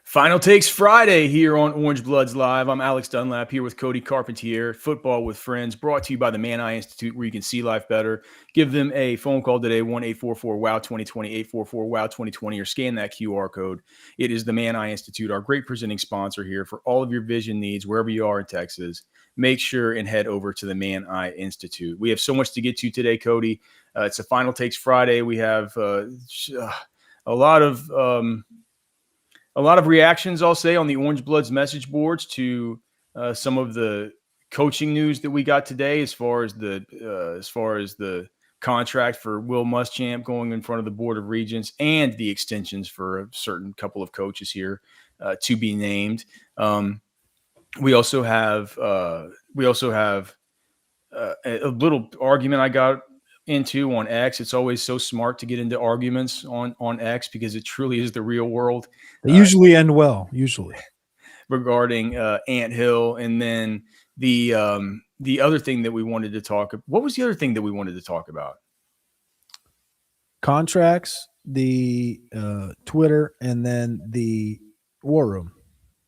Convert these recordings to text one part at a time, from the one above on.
Final Takes Friday here on Orange Bloods Live. I'm Alex Dunlap here with Cody Carpentier. Football with Friends, brought to you by the Man Eye Institute, where you can see life better. Give them a phone call today, 1-844-WOW-2020, 844-WOW-2020, or scan that QR code. It is the Man Eye Institute, our great presenting sponsor here for all of your vision needs, wherever you are in Texas. Make sure and head over to the Man Eye Institute. We have so much to get to today, Cody. It's a Final Takes Friday. We have a lot of reactions, I'll say, on the Orange Bloods message boards to some of the coaching news that we got today, as far as the contract for Will Muschamp going in front of the Board of Regents, and the extensions for a certain couple of coaches here to be named. We also have a little argument I got into on X. It's always so smart to get into arguments on X, because it truly is the real world. They usually end well, usually. Regarding Ant Hill. And then the other thing that we wanted to talk about. What was the other thing that we wanted to talk about? Contracts, the Twitter, and then the War Room.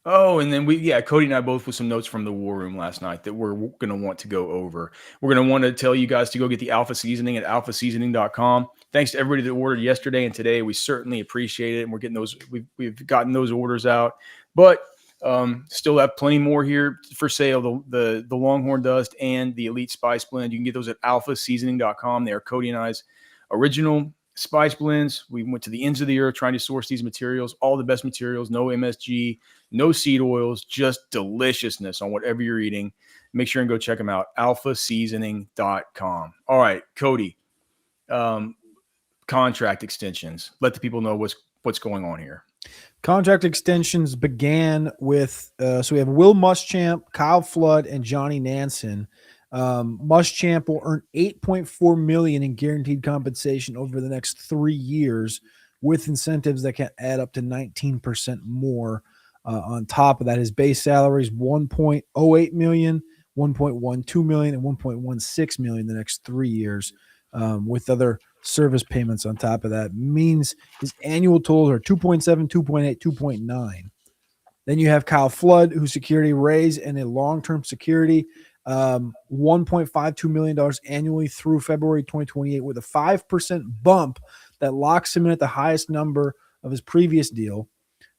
Oh, and then Cody and I both with some notes from the War Room last night that we're going to want to go over. We're going to want to tell you guys to go get the Alpha Seasoning at alphaseasoning.com. Thanks to everybody that ordered yesterday and today. We certainly appreciate it. And we're getting those, we've gotten those orders out, but still have plenty more here for sale. The Longhorn Dust and the Elite Spice Blend. You can get those at alphaseasoning.com. They are Cody and I's original spice blends. We went to the ends of the earth trying to source these materials, all the best materials, no MSG, no seed oils, just deliciousness on whatever you're eating. Make sure and go check them out, alphaseasoning.com. All right, Cody, contract extensions. Let the people know what's going on here. Contract extensions began with, so we have Will Muschamp, Kyle Flood, and Johnny Nansen. Muschamp will earn $8.4 million in guaranteed compensation over the next 3 years, with incentives that can add up to 19% more. On top of that, his base salary is $1.08 million, $1.12 million, and $1.16 million the next 3 years, with other service payments on top of that. Means his annual totals are 2.7, 2.8, 2.9. Then you have Kyle Flood, whose security raise and a long-term security, $1.52 million annually through February 2028, with a 5% bump that locks him in at the highest number of his previous deal.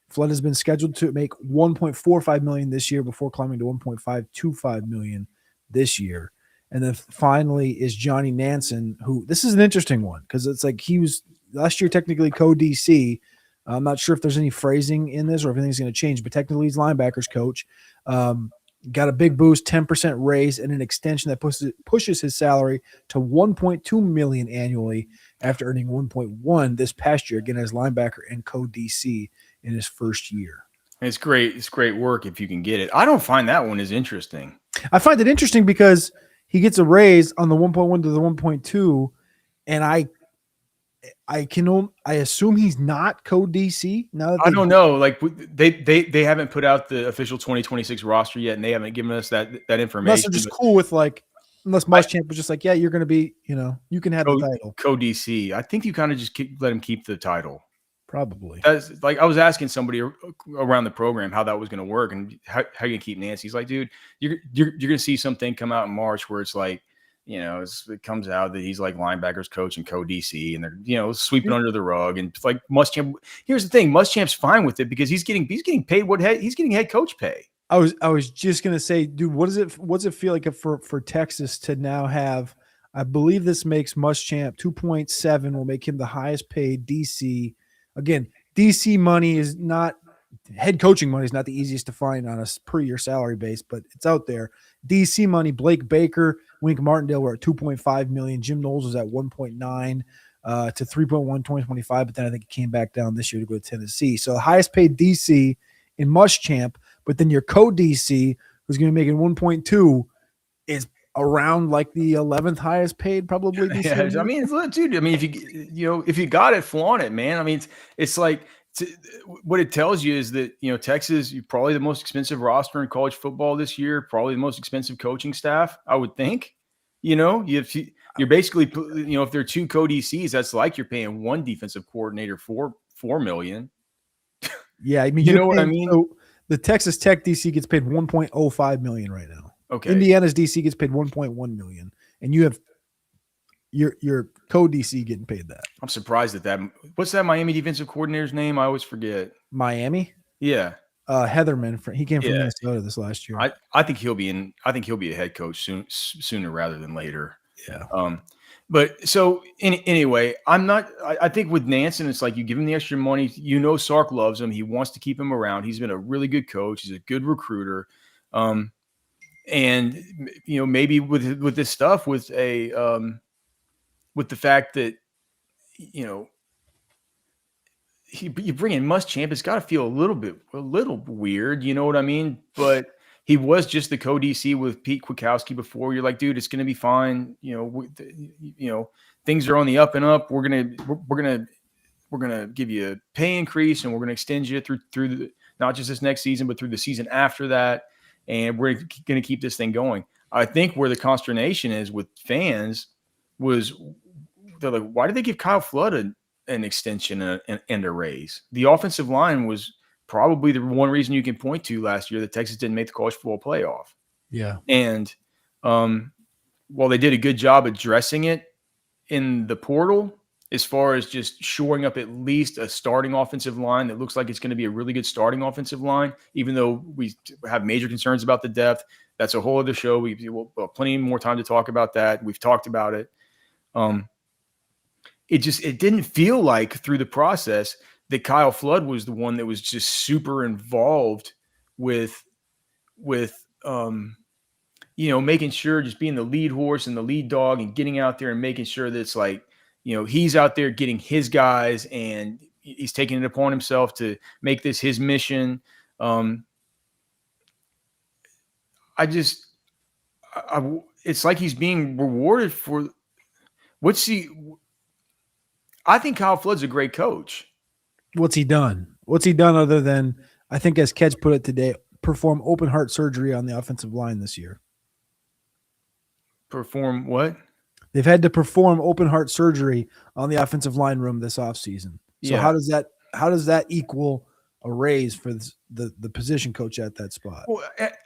Flood has been scheduled to make $1.45 million this year before climbing to $1.525 million this year. And then finally is Johnny Nansen, who, this is an interesting one, because it's like he was last year technically co-DC. I'm not sure if there's any phrasing in this or if anything's going to change, but technically he's linebackers coach. Got a big boost, 10% raise, and an extension that pushes his salary to $1.2 million annually after earning $1.1 this past year, again as linebacker and co-DC in his first year. It's great. It's great work if you can get it. I don't find that one as interesting. I find it interesting because he gets a raise on the 1.1 to the 1.2, and I assume he's not co-DC now. I don't know. Like they haven't put out the official 2026 roster yet, and they haven't given us that information. Unless they're just cool with unless Muschamp was just like, yeah, you're going to be, you can have the title. Co-DC. I think you kind of just let him keep the title. Probably. That's like I was asking somebody around the program how that was going to work and how you going to keep Nancy. He's like, dude, you're going to see something come out in March where it's like, it comes out that he's like linebackers coach and co-DC, and they're sweeping under the rug. And it's like Muschamp. Here's the thing: Muschamp's fine with it because he's getting paid he's getting head coach pay. I was just gonna say, dude, what's it feel like for Texas to now have? I believe this makes Muschamp 2.7 will make him the highest paid DC. Again, DC money is not head coaching money is not the easiest to find on a per year salary base, but it's out there. DC money: Blake Baker, Wink Martindale were at 2.5 million. Jim Knowles was at 1.9 to 3.1 2025, but then I think it came back down this year to go to Tennessee. So the highest paid DC in Muschamp, but then your co-DC, who's going to be making 1.2, is around like the 11th highest paid probably. Yeah, I mean, dude, I mean, if you got it, flaunt it, man. I mean, it's like what it tells you is that, Texas, you're probably the most expensive roster in college football this year, probably the most expensive coaching staff, I would think. You're basically, if there are two co-DCs, that's like you're paying one defensive coordinator $4 million. Yeah, I mean, You you're know what I paying. mean? So the Texas Tech DC gets paid 1.05 million right now. Okay. Indiana's DC gets paid 1.1 million, and you have your co-DC getting paid that. I'm surprised at that. What's that Miami defensive coordinator's name? I always forget. Miami, Yeah. Heatherman, he came from Yeah. Minnesota this last year. I think he'll be in. I think he'll be a head coach sooner rather than later. Yeah, But so anyway, I'm not. I think with Nansen, it's like you give him the extra money. You know, Sark loves him. He wants to keep him around. He's been a really good coach. He's a good recruiter. And maybe with this stuff, with the fact that you bring in Muschamp, it's got to feel a little weird. You know what I mean? But he was just the co-DC with Pete Kwiatkowski before. You're like, dude, it's going to be fine. Things are on the up and up. We're gonna give you a pay increase, and we're gonna extend you through not just this next season, but through the season after that. And we're gonna keep this thing going. I think where the consternation is with fans was they're like, why did they give Kyle Flood an extension and a raise? The offensive line was probably the one reason you can point to last year that Texas didn't make the college football playoff. yeah. And while they did a good job addressing it in the portal, as far as just shoring up at least a starting offensive line that looks like it's going to be a really good starting offensive line, even though we have major concerns about the depth. That's a whole other show. We'll have plenty more time to talk about that. We've talked about it. It didn't feel like through the process that Kyle Flood was the one that was just super involved with making sure, just being the lead horse and the lead dog and getting out there and making sure that it's like, he's out there getting his guys and he's taking it upon himself to make this his mission. It's like he's being rewarded for I think Kyle Flood's a great coach. What's he done? What's he done other than, I think as Kedge put it today, perform open heart surgery on the offensive line this year? Perform what? They've had to perform open heart surgery on the offensive line room this offseason. So Yeah. how does that equal a raise for the position coach at that spot? Well,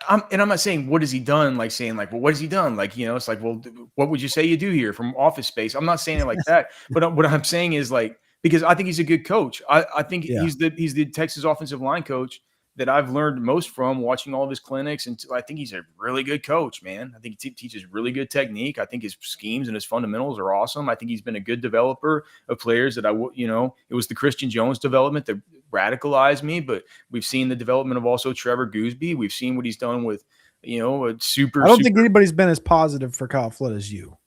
I'm not saying what has he done, like saying like, well, what has he done? Like, it's like, well, what would you say you do here from Office Space? I'm not saying it like that, but what I'm saying is like, because I think he's a good coach. I think he's the Texas offensive line coach that I've learned most from watching all of his clinics. And I think he's a really good coach, man. I think he teaches really good technique. I think his schemes and his fundamentals are awesome. I think he's been a good developer of players that it was the Christian Jones development that radicalized me, but we've seen the development of also Trevor Gooseby. We've seen what he's done with, a super. I don't think anybody's been as positive for Kyle Flood as you,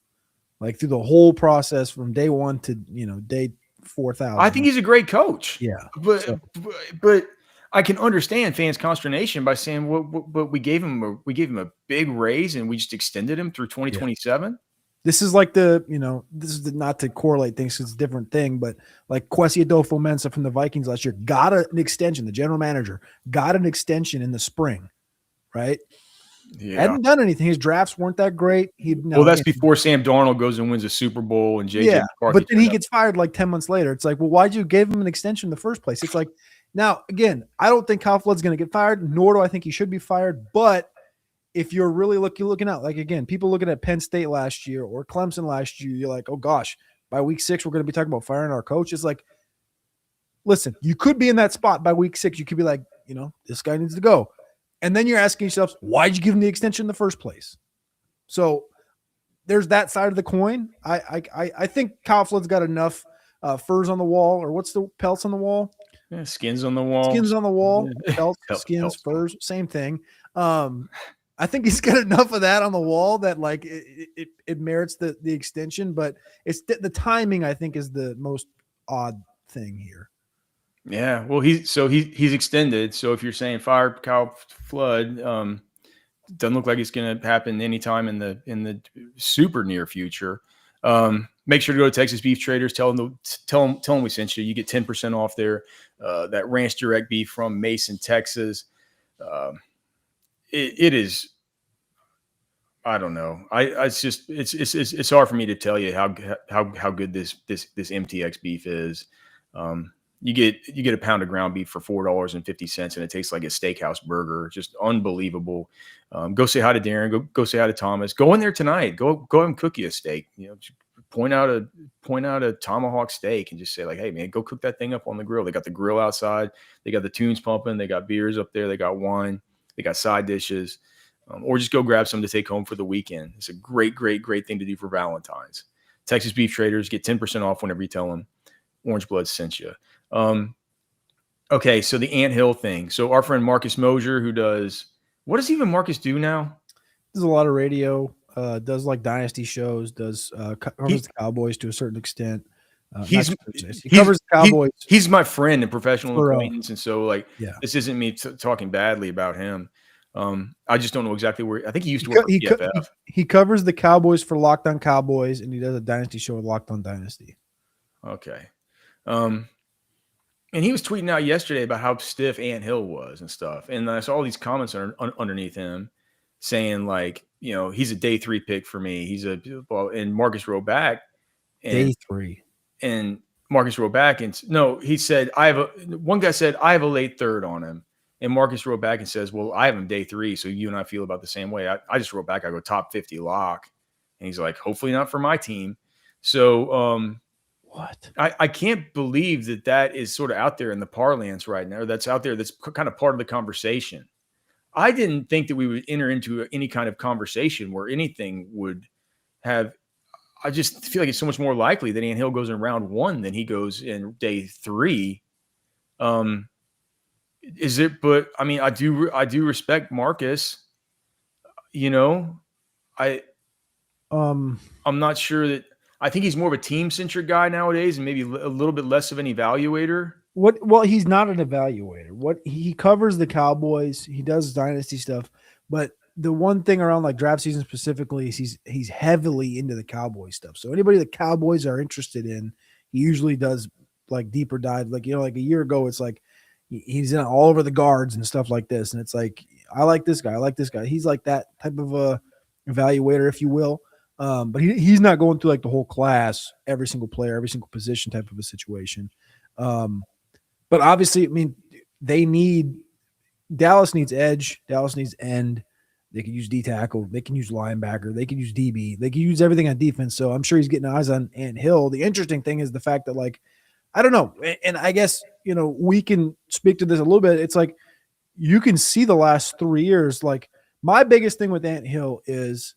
like through the whole process from day one to, day 4,000. I think he's a great coach. Yeah. But I can understand fans' consternation by saying, "Well, we gave him a big raise and we just extended him through 2027." Yeah. This is like this is not to correlate things, it's a different thing, but like Kwesi Adolfo-Mensah from the Vikings last year got an extension. The general manager got an extension in the spring, right? Yeah. Hadn't done anything. His drafts weren't that great. That's before Sam Darnold goes and wins a Super Bowl and JJ McCarthy. But then he gets fired like 10 months later. It's like, well, why'd you give him an extension in the first place? It's like, now, again, I don't think Kyle Flood's going to get fired, nor do I think he should be fired. But if you're really looking out, like, again, people looking at Penn State last year or Clemson last year, you're like, oh, gosh, by week 6, we're going to be talking about firing our coach. It's like, listen, you could be in that spot by week 6. You could be like, this guy needs to go. And then you're asking yourself, why'd you give him the extension in the first place? So there's that side of the coin. I think Kyle Flood's got enough furs on the wall, or what's the pelts on the wall? Yeah, skins on the wall. Skins on the wall. Pelts, skins, furs, same thing. I think he's got enough of that on the wall that like it merits the extension, but it's the timing, I think, is the most odd thing here. Yeah, well, he's extended. So if you're saying fire Kyle Flood, doesn't look like it's going to happen anytime in the super near future. Make sure to go to Texas Beef Traders. Tell them we sent you. You get 10% off there. That Ranch Direct Beef from Mason, Texas. It is. I don't know. It's hard for me to tell you how good this MTX beef is. You get a pound of ground beef for $4.50, and it tastes like a steakhouse burger. Just unbelievable. Go say hi to Darren. Go say hi to Thomas. Go in there tonight. Go and cook you a steak. Point out a tomahawk steak and just say like, hey man, go cook that thing up on the grill. They got the grill outside. They got the tunes pumping. They got beers up there. They got wine. They got side dishes. Or just go grab some to take home for the weekend. It's a great thing to do for Valentine's. Texas Beef Traders, get 10% off whenever you tell them Orange Blood sent you. Okay, so the Ant Hill thing. So our friend Marcus Mosier, what does even Marcus do now? Does a lot of radio, does like dynasty shows, covers the Cowboys to a certain extent. He covers the Cowboys. He's my friend and professional acquaintance, and so this isn't me talking badly about him. I just don't know exactly where. I think he used to work for PFF. He covers the Cowboys for Locked On Cowboys, and he does a dynasty show with Locked On Dynasty. Okay. And he was tweeting out yesterday about how stiff Ant Hill was and stuff. And I saw all these comments underneath him saying like, he's a day 3 pick for me. And Marcus wrote back. Day 3. And Marcus wrote back and he said, one guy said, I have a late 3rd on him. And Marcus wrote back and says, well, I have him day 3. So you and I feel about the same way. I just wrote back, I go top 50 lock. And he's like, hopefully not for my team. So, what? I can't believe that is sort of out there in the parlance right now. That's out there. That's kind of part of the conversation. I didn't think that we would enter into any kind of conversation where anything would have. I just feel like it's so much more likely that Ant Hill goes in round 1 than he goes in day 3. Is it? But I mean, I do respect Marcus. I'm not sure that. I think he's more of a team-centric guy nowadays and maybe a little bit less of an evaluator. Well, he's not an evaluator. He covers the Cowboys. He does dynasty stuff. But the one thing around like draft season specifically is he's heavily into the Cowboy stuff. So anybody the Cowboys are interested in, he usually does like deeper dive. Like, like a year ago, it's like he's in all over the guards and stuff like this. And it's like, I like this guy. I like this guy. He's like that type of a evaluator, if you will. But he's not going through like the whole class, every single player, every single position type of a situation. But obviously, I mean, Dallas needs edge. Dallas needs end. They can use D tackle. They can use linebacker. They can use DB. They can use everything on defense. So I'm sure he's getting eyes on Ant Hill. The interesting thing is the fact that like, I don't know. And I guess, we can speak to this a little bit. It's like, you can see the last 3 years. Like my biggest thing with Ant Hill is,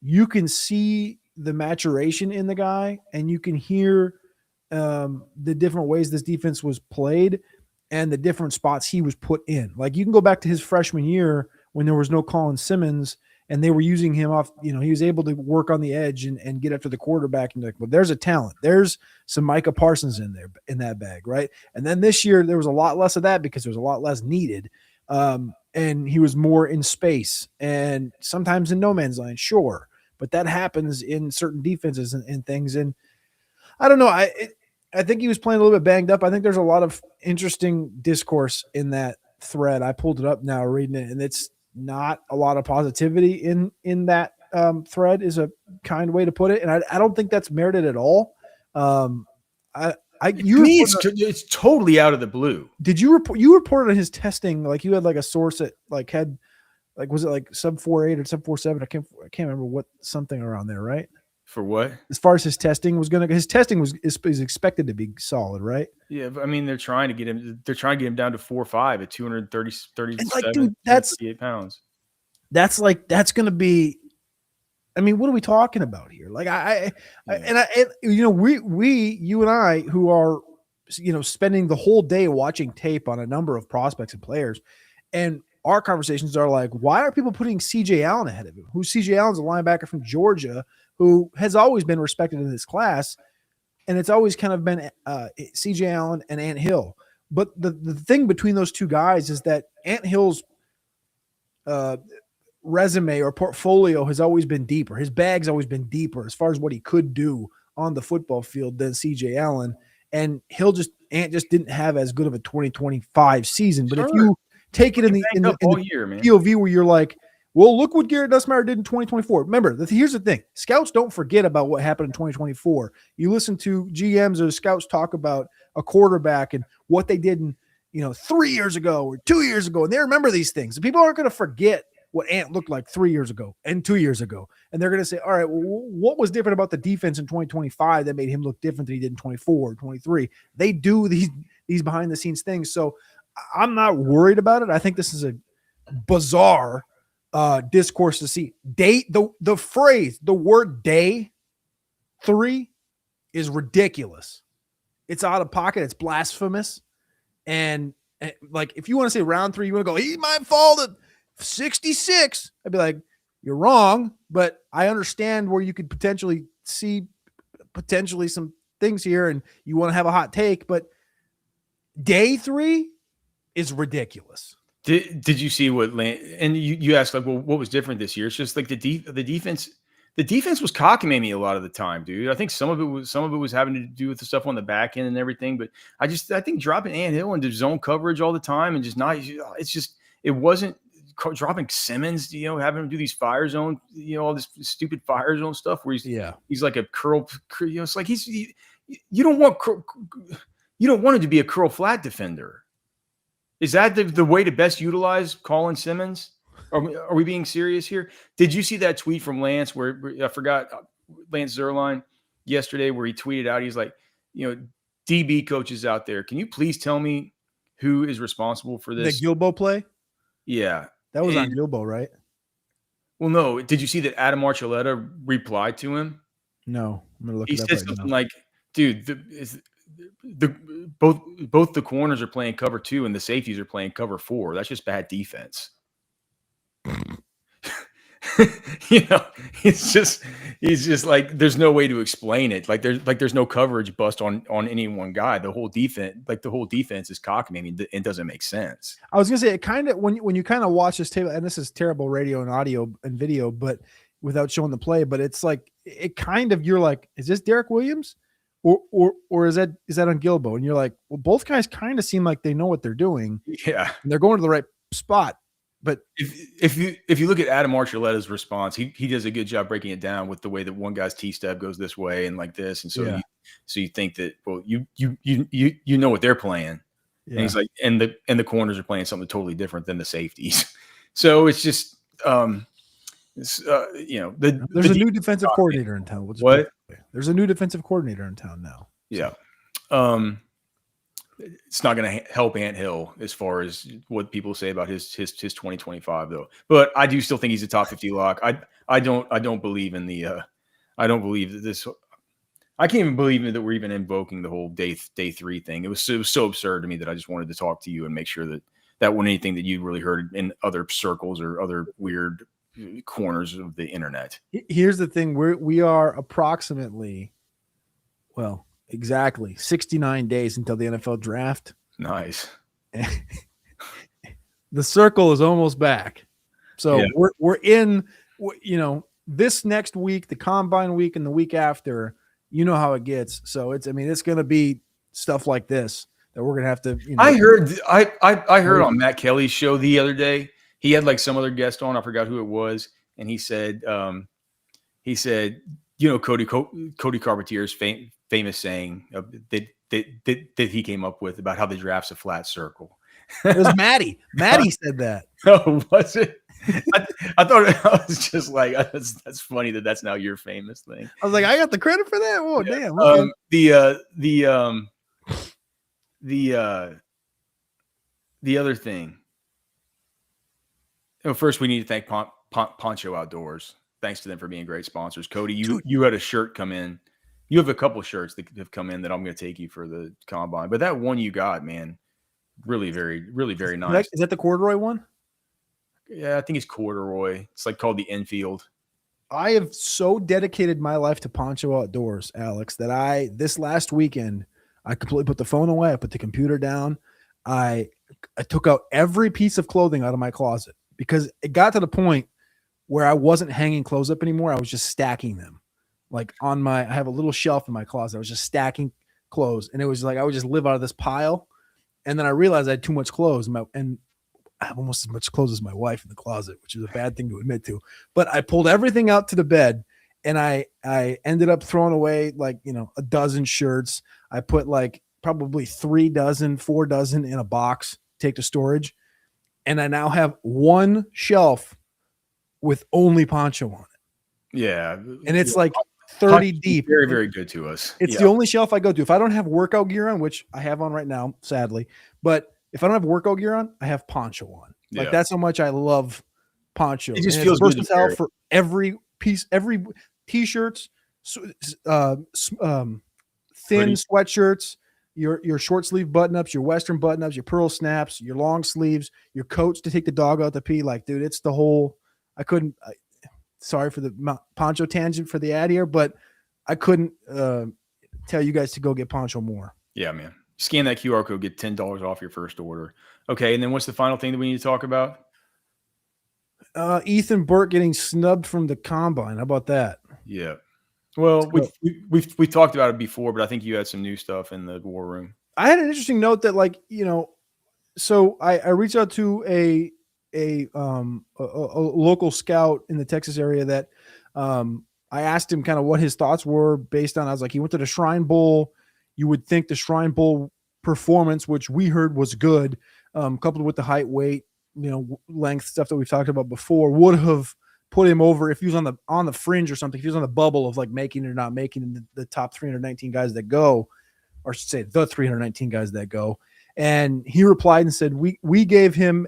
you can see the maturation in the guy and you can hear the different ways this defense was played and the different spots he was put in. Like you can go back to his freshman year when there was no Colin Simmons and they were using him off, he was able to work on the edge and get after the quarterback and like, well, there's a talent. There's some Micah Parsons in there, in that bag. Right. And then this year there was a lot less of that because there was a lot less needed. And he was more in space and sometimes in no man's land. Sure. But that happens in certain defenses and things. And I don't know. I think he was playing a little bit banged up. I think there's a lot of interesting discourse in that thread. I pulled it up now reading it, and it's not a lot of positivity in that thread is a kind way to put it. And I don't think that's merited at all. It's totally out of the blue. Did you report? You reported on his testing, like you had like a source that like had, like was it like sub 4.8 or sub 4.7? I can't remember what something around there, right? For what? As far as his testing was his testing is expected to be solid, right? Yeah, but I mean they're trying to get him down to 4.5 at 237, like, dude, that's 38 pounds. That's gonna be. I mean, what are we talking about here? Like you and I, who are, spending the whole day watching tape on a number of prospects and players, and our conversations are like, why are people putting CJ Allen ahead of him? CJ Allen's a linebacker from Georgia who has always been respected in this class. And it's always kind of been CJ Allen and Ant Hill. But the thing between those two guys is that Ant Hill's resume or portfolio has always been deeper. His bag's always been deeper as far as what he could do on the football field than CJ Allen. And Ant just didn't have as good of a 2025 season. But if you take it in the year, man. POV where you're like, Well, look what Garrett Nussmeier did in 2024. Remember, here's the thing. Scouts don't forget about what happened in 2024. You listen to GMs or scouts talk about a quarterback and what they did in, 3 years ago or 2 years ago, and they remember these things. And people aren't going to forget what Ant looked like 3 years ago and 2 years ago. And they're going to say, all right, well, what was different about the defense in 2025 that made him look different than he did in 24 or 23? They do these behind-the-scenes things. So I'm not worried about it. I think this is a bizarre discourse to see. The phrase, the word day 3 is ridiculous. It's out of pocket. It's blasphemous. And like, if you want to say round 3, you want to go, he might fall to 66. I'd be like, you're wrong, but I understand where you could potentially see some things here and you want to have a hot take, but day 3 is ridiculous. Did you see what and you asked like, well, what was different this year? It's just like the defense. The defense was cockamamie me a lot of the time, dude. I think some of it was having to do with the stuff on the back end and everything. But I think dropping Ant Hill into zone coverage all the time and it wasn't dropping Simmons, having him do these fire zone, all this stupid fire zone stuff where he's like a curl, it's like you don't want him to be a curl flat defender. Is that the way to best utilize Colin Simmons? Are we being serious here? Did you see that tweet from Lance where I forgot Lance Zierlein yesterday where he tweeted out, he's like, DB coaches out there, can you please tell me who is responsible for this? The Gilbo play? Yeah. That was on Gilbo, right? Well, no. Did you see that Adam Archuleta replied to him? No. I'm going to look he it up said right something now. like, dude, both the corners are playing cover 2 and the safeties are playing cover 4. That's just bad defense. He's just like, there's no way to explain it. Like there's no coverage bust on any one guy. The whole defense is cockamamie. It doesn't make sense. I was gonna say, it kind of, when you kind of watch this table, and this is terrible radio and audio and video, but without showing the play, but it's like, it kind of, you're like, is this Derek Williams or is that on Gilbo? And you're like, well, both guys kind of seem like they know what they're doing. Yeah, and they're going to the right spot. But if you look at Adam Archuleta's response, he does a good job breaking it down with the way that one guy's T-step goes this way and like this, and so you think that, well, you know what they're playing, and he's like, and the corners are playing something totally different than the safeties, so it's just there's a new defensive coordinator in town. What? There's a new defensive coordinator in town now. Yeah. It's not going to help Ant Hill as far as what people say about his 2025 though. But I do still think he's a top 50 lock. I don't believe in the I don't believe that this. I can't even believe that we're even invoking the whole day 3 thing. It was so absurd to me that I just wanted to talk to you and make sure that wasn't anything that you really heard in other circles or other weird corners of the internet. Here's the thing: we are approximately, exactly 69 days until the NFL draft. Nice. The circle is almost back. So we're in, this next week, the combine week and the week after, how it gets. So it's going to be stuff like this that we're going to have to, I heard on Matt Kelly's show the other day, he had like some other guest on, I forgot who it was. And he said, Cody Carpentier's famous saying that he came up with about how the draft's a flat circle. It was Maddie. Maddie said that. Oh, was it? I thought I was just like, that's funny that's now your famous thing. I was like, I got the credit for that. Oh, yeah. Damn. Okay. The other thing. First, we need to thank Poncho Outdoors. Thanks to them for being great sponsors. Cody, you had a shirt come in. You have a couple shirts that have come in that I'm going to take you for the combine. But that one you got, man, really, very, really, very nice. Is that the corduroy one? Yeah, I think it's corduroy. It's like called the infield. I have so dedicated my life to Poncho Outdoors, Alex, that this last weekend, I completely put the phone away. I put the computer down. I took out every piece of clothing out of my closet because it got to the point where I wasn't hanging clothes up anymore. I was just stacking them. Like I have a little shelf in my closet. I was just stacking clothes. And it was like, I would just live out of this pile. And then I realized I had too much clothes. And I have almost as much clothes as my wife in the closet, which is a bad thing to admit to. But I pulled everything out to the bed, and I ended up throwing away like, a dozen shirts. I put like probably 4 dozen in a box, take to storage. And I now have one shelf with only poncho on it. Yeah. And it's like 30 deep. Very, very good to us. It's the only shelf I go to. If I don't have workout gear on, which I have on right now, sadly, but if I don't have workout gear on, I have poncho on. Like that's how much I love poncho. It just feels versatile for every piece, every t-shirts, thin sweatshirts, your short sleeve button-ups, your Western button-ups, your pearl snaps, your long sleeves, your coats to take the dog out to pee. Like, dude, it's the whole. Sorry for the poncho tangent for the ad here, but I couldn't tell you guys to go get poncho more. Yeah, man. Scan that QR code, get $10 off your first order. Okay, and then what's the final thing that we need to talk about? Ethan Burke getting snubbed from the combine. How about that? Yeah. Well, we've talked about it before, but I think you had some new stuff in the war room. I had an interesting note that, like, so I reached out to a local scout in the Texas area that I asked him kind of what his thoughts were based on. I was like, he went to the Shrine Bowl. You would think the Shrine Bowl performance, which we heard was good, coupled with the height, weight, length stuff that we've talked about before, would have put him over if he was on the fringe or something. If he was on the bubble of like making or not making the top 319 guys that go, or I should say the 319 guys that go. And he replied and said, we have him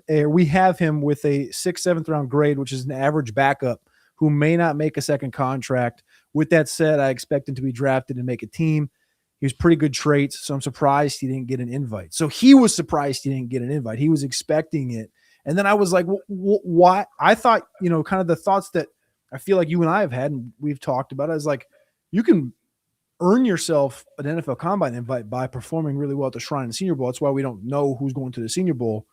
with a 6th, 7th round grade, which is an average backup who may not make a second contract. With that said, I expect him to be drafted and make a team. He was pretty good traits, so I'm surprised he didn't get an invite. So he was surprised he didn't get an invite. He was expecting it. And then I was like, why? I thought, kind of the thoughts that I feel like you and I have had, and we've talked about it, is like, you can earn yourself an NFL Combine invite by performing really well at the Shrine and Senior Bowl. That's why we don't know who's going to the Senior Bowl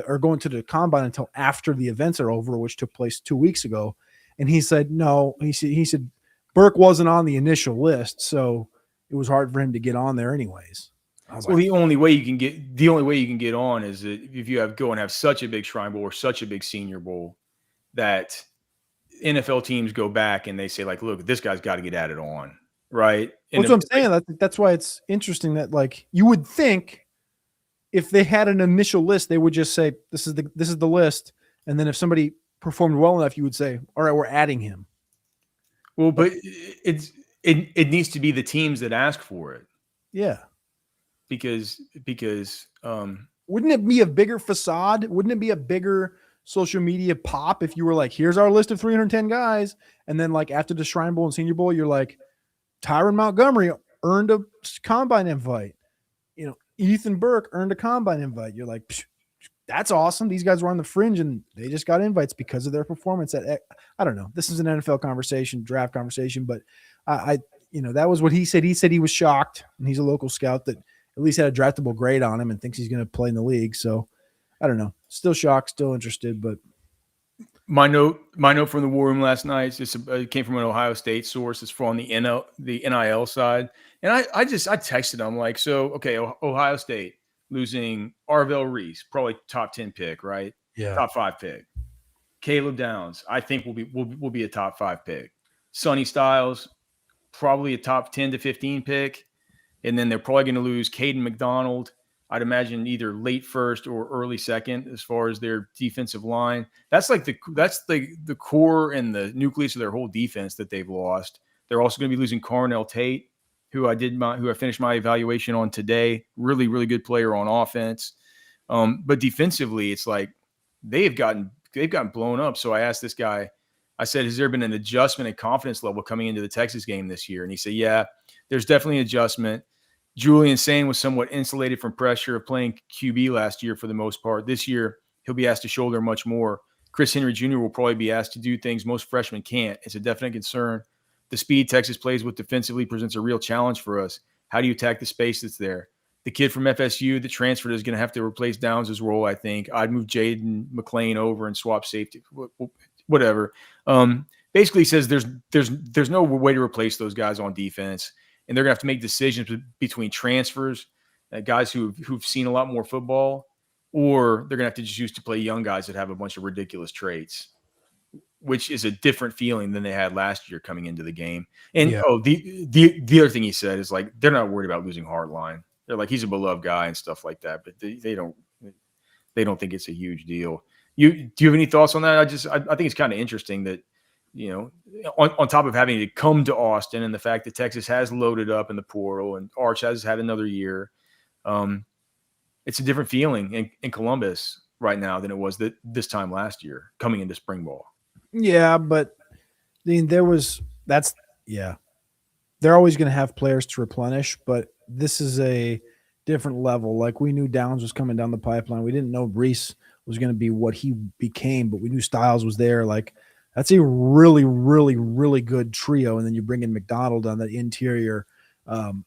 or going to the Combine until after the events are over, which took place 2 weeks ago. And he said, no, he said Burke wasn't on the initial list, so it was hard for him to get on there anyways. Well, the only way you can get on is that if you have such a big Shrine Bowl or such a big Senior Bowl that NFL teams go back and they say, like, look, this guy's got to get added on, right? That's what I'm saying. That's why it's interesting that, like, you would think if they had an initial list, they would just say, this is the list, and then if somebody performed well enough, you would say, all right, we're adding him. Well, but it needs to be the teams that ask for it. Yeah. Because wouldn't it be a bigger facade? Wouldn't it be a bigger social media pop if you were like, here's our list of 310 guys, and then like after the Shrine Bowl and Senior Bowl, you're like, Tyron Montgomery earned a combine invite. Ethan Burke earned a combine invite. You're like, that's awesome. These guys were on the fringe and they just got invites because of their performance. I don't know. This is an NFL conversation, draft conversation, but that was what he said. He said he was shocked, and he's a local scout that at least had a draftable grade on him and thinks he's going to play in the league. So I don't know. Still shocked, still interested, but my note from the war room last night it came from an Ohio State source. It's from the NIL side. And I texted him like, so, okay, Ohio State losing Arvell Reese, probably top 10 pick, right? Yeah. Top 5 pick. Caleb Downs, I think will be a top 5 pick. Sonny Styles, probably a top 10 to 15 pick. And then they're probably going to lose Caden McDonald. I'd imagine either late first or early second as far as their defensive line. That's the core and the nucleus of their whole defense that they've lost. They're also going to be losing Carnell Tate, who I finished my evaluation on today. Really, really good player on offense. But defensively, it's like they've gotten blown up. So I asked this guy, I said, has there been an adjustment in confidence level coming into the Texas game this year? And he said, yeah, there's definitely an adjustment. Julian Sain was somewhat insulated from pressure of playing QB last year for the most part. This year, he'll be asked to shoulder much more. Chris Henry Jr. will probably be asked to do things most freshmen can't. It's a definite concern. The speed Texas plays with defensively presents a real challenge for us. How do you attack the space that's there? The kid from FSU that transferred is going to have to replace Downs' role, I think. I'd move Jaden McClain over and swap safety, whatever. Basically says there's no way to replace those guys on defense. And they're going to have to make decisions between transfers, guys who've seen a lot more football, or they're going to have to just choose to play young guys that have a bunch of ridiculous traits, which is a different feeling than they had last year coming into the game. And Yeah. the other thing he said is like they're not worried about losing Hardline. They're like he's a beloved guy and stuff like that, but they don't think it's a huge deal. Do you have any thoughts on that? I think it's kind of interesting that, on top of having to come to Austin and the fact that Texas has loaded up in the portal and Arch has had another year, it's a different feeling in Columbus right now than it was this time last year coming into spring ball. Yeah, but I mean, yeah. They're always going to have players to replenish, but this is a different level. Like we knew Downs was coming down the pipeline. We didn't know Reese was going to be what he became, but we knew Styles was there. Like that's a really, really, really good trio. And then you bring in McDonald on that interior.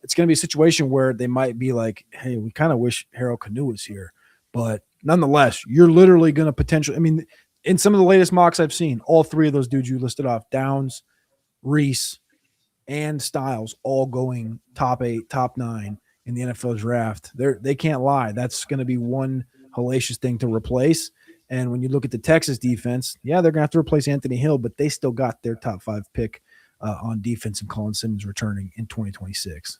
It's going to be a situation where they might be like, hey, we kind of wish Harold Canoe was here. But nonetheless, you're literally going to potentially – I mean, in some of the latest mocks I've seen, all three of those dudes you listed off, Downs, Reese, and Styles all going top 8, top 9 in the NFL draft. They can't lie. That's going to be one hellacious thing to replace. And when you look at the Texas defense, yeah, they're going to have to replace Anthony Hill, but they still got their top 5 pick on defense and Colin Simmons returning in 2026.